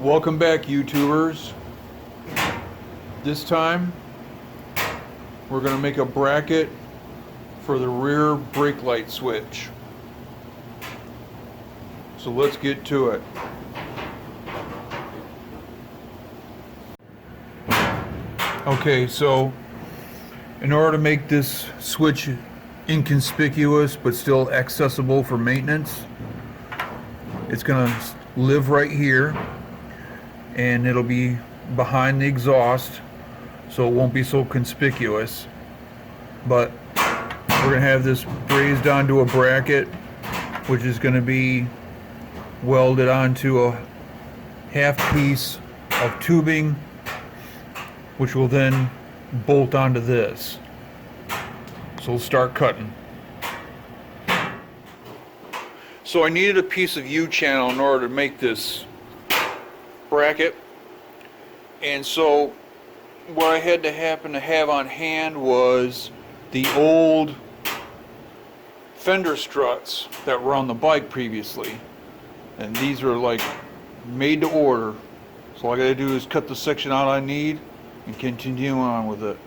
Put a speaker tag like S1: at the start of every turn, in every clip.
S1: Welcome back, YouTubers. This time we're going to make a bracket for the rear brake light switch. So let's get to it. Okay, so in order to make this switch inconspicuous but still accessible for maintenance, it's going to live right here, and it'll be behind the exhaust, so it won't be so conspicuous. But we're going to have this brazed onto a bracket, which is going to be welded onto a half piece of tubing, which will then bolt onto this. So we'll start cutting. So I needed a piece of U-channel in order to make this bracket, and so what I had to happen to have on hand was the old fender struts that were on the bike previously, and these are like made to order. So all I gotta do is cut the section out I need and continue on with it.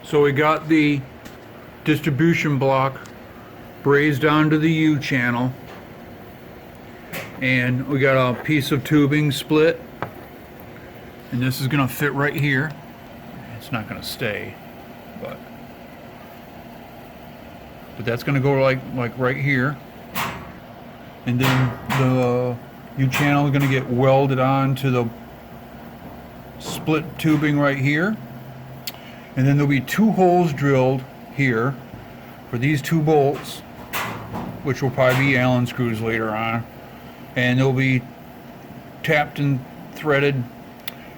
S1: So we got the distribution block brazed onto the U-channel, and we got a piece of tubing split, and this is going to fit right here. It's not going to stay, but that's going to go like right here, and then the U-channel is going to get welded onto the split tubing right here. And then there'll be two holes drilled here for these two bolts, which will probably be Allen screws later on. And they'll be tapped and threaded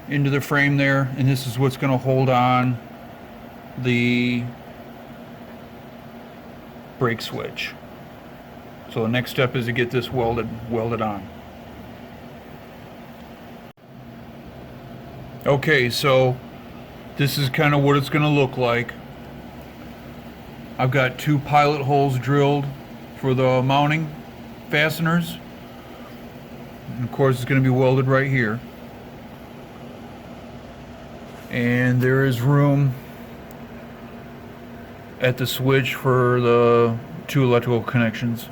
S1: into the frame there. And this is what's going to hold on the brake switch. So the next step is to get this welded on. Okay, so this is kind of what it's going to look like. I've got two pilot holes drilled for the mounting fasteners. And of course it's going to be welded right here. And there is room at the switch for the two electrical connections.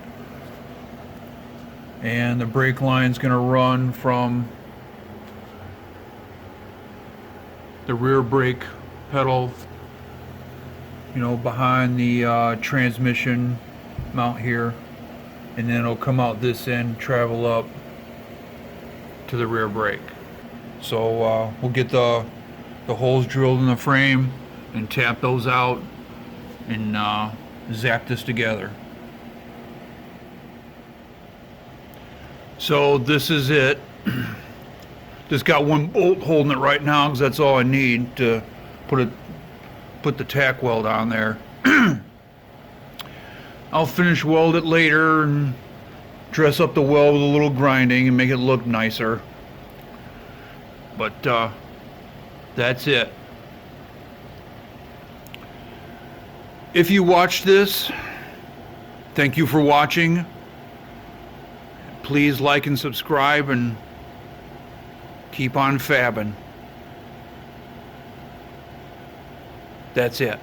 S1: And the brake line is going to run from the rear brake pedal, behind the transmission mount here, and then it'll come out this end, travel up to the rear brake. So we'll get the holes drilled in the frame and tap those out and zap this together. So this is it. Just got one bolt holding it right now because that's all I need to put the tack weld on there. I'll finish weld it later and dress up the weld with a little grinding and make it look nicer. But that's it. If you watched this, thank you for watching. Please like and subscribe and keep on fabbing. That's it.